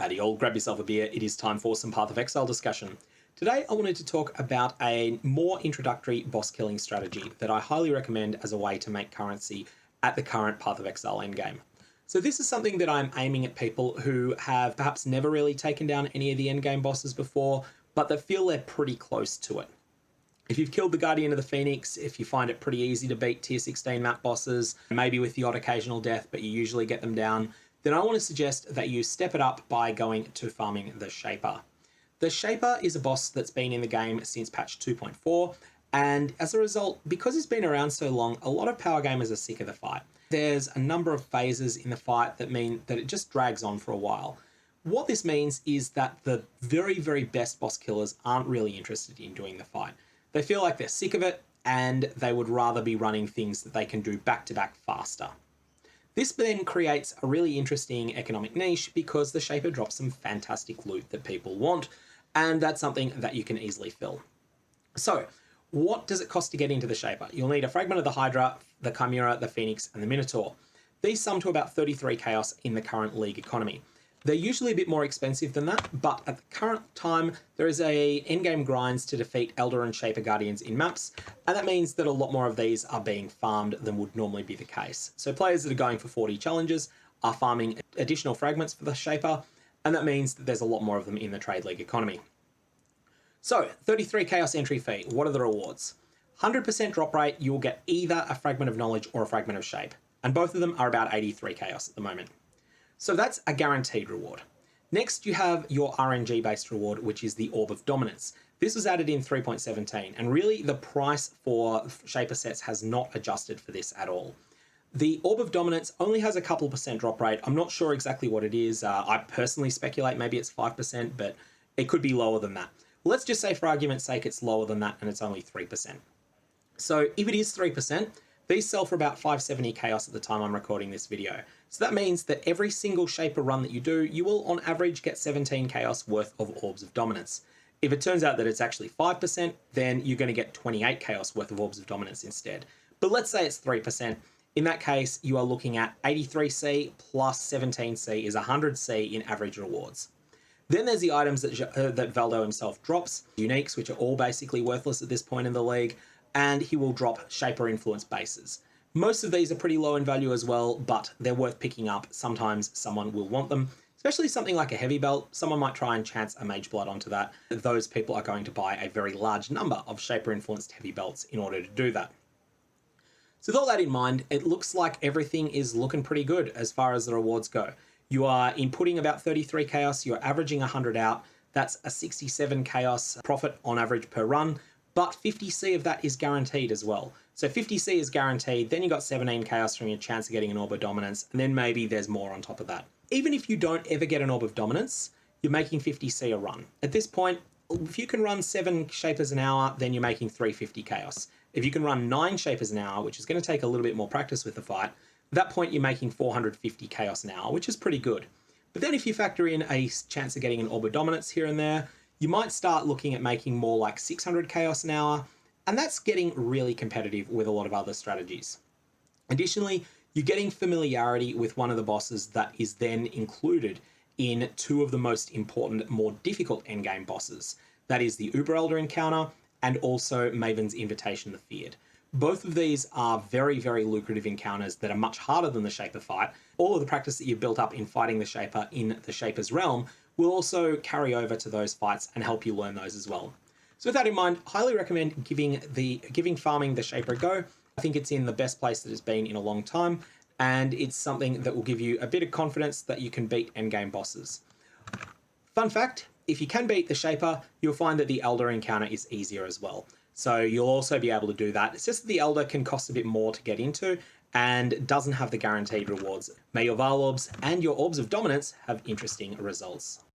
Howdy all, grab yourself a beer, it is time for some Path of Exile discussion. Today I wanted to talk about a more introductory boss killing strategy that I highly recommend as a way to make currency at the current Path of Exile endgame. So this is something that I'm aiming at people who have perhaps never really taken down any of the endgame bosses before, but that feel they're pretty close to it. If you've killed the Guardian of the Phoenix, if you find it pretty easy to beat tier 16 map bosses, maybe with the odd occasional death, but you usually get them down, then I want to suggest that you step it up by going to farming the Shaper. The Shaper is a boss that's been in the game since patch 2.4, and as a result, because it's been around so long, a lot of power gamers are sick of the fight. There's a number of phases in the fight that mean that it just drags on for a while. What this means is that the very, very best boss killers aren't really interested in doing the fight. They feel like they're sick of it, and they would rather be running things that they can do back-to-back faster. This then creates a really interesting economic niche because the Shaper drops some fantastic loot that people want, and that's something that you can easily fill. So, what does it cost to get into the Shaper? You'll need a Fragment of the Hydra, the Chimera, the Phoenix, and the Minotaur. These sum to about 33 chaos in the current League economy. They're usually a bit more expensive than that, but at the current time, there is a endgame grinds to defeat Elder and Shaper Guardians in maps, and that means that a lot more of these are being farmed than would normally be the case. So players that are going for 40 challenges are farming additional fragments for the Shaper, and that means that there's a lot more of them in the Trade League economy. So, 33 chaos entry fee, what are the rewards? 100% drop rate, you'll get either a Fragment of Knowledge or a Fragment of Shape, and both of them are about 83 chaos at the moment. So that's a guaranteed reward. Next, you have your RNG-based reward, which is the Orb of Dominance. This was added in 3.17, and really the price for Shaper sets has not adjusted for this at all. The Orb of Dominance only has a couple % drop rate. I'm not sure exactly what it is. I personally speculate maybe it's 5%, but it could be lower than that. Let's just say for argument's sake it's lower than that and it's only 3%. So if it is 3%, these sell for about 570 chaos at the time I'm recording this video. So that means that every single Shaper run that you do, you will on average get 17 chaos worth of Orbs of Dominance. If it turns out that it's actually 5%, then you're going to get 28 chaos worth of Orbs of Dominance instead. But let's say it's 3%. In that case, you are looking at 83C plus 17C is 100C in average rewards. Then there's the items that Valdo himself drops, uniques, which are all basically worthless at this point in the league, and he will drop Shaper influence bases. Most of these are pretty low in value as well, but they're worth picking up. Sometimes someone will want them, especially something like a heavy belt. Someone might try and chance a mage blood onto that. Those people are going to buy a very large number of Shaper influenced heavy belts in order to do that. So with all that in mind, it looks like everything is looking pretty good as far as the rewards go. You are inputting about 33 chaos, you're averaging 100 out. That's a 67 chaos profit on average per run, but 50C of that is guaranteed as well. So 50C is guaranteed, then you got 17 chaos from your chance of getting an Orb of Dominance, and then maybe there's more on top of that. Even if you don't ever get an Orb of Dominance, you're making 50C a run. At this point, if you can run 7 Shapers an hour, then you're making 350 chaos. If you can run 9 Shapers an hour, which is going to take a little bit more practice with the fight, at that point you're making 450 chaos an hour, which is pretty good. But then if you factor in a chance of getting an Orb of Dominance here and there, you might start looking at making more like 600 chaos an hour, and that's getting really competitive with a lot of other strategies. Additionally, you're getting familiarity with one of the bosses that is then included in 2 of the most important, more difficult endgame bosses. That is the Uber Elder encounter and also Maven's Invitation the Feared. Both of these are very, very lucrative encounters that are much harder than the Shaper fight. All of the practice that you've built up in fighting the Shaper in the Shaper's realm will also carry over to those fights and help you learn those as well. So with that in mind, highly recommend giving farming the Shaper a go. I think it's in the best place that it's been in a long time, and it's something that will give you a bit of confidence that you can beat endgame bosses. Fun fact, if you can beat the Shaper, you'll find that the Elder encounter is easier as well. So you'll also be able to do that. It's just that the Elder can cost a bit more to get into and doesn't have the guaranteed rewards. May your Val Orbs and your Orbs of Dominance have interesting results.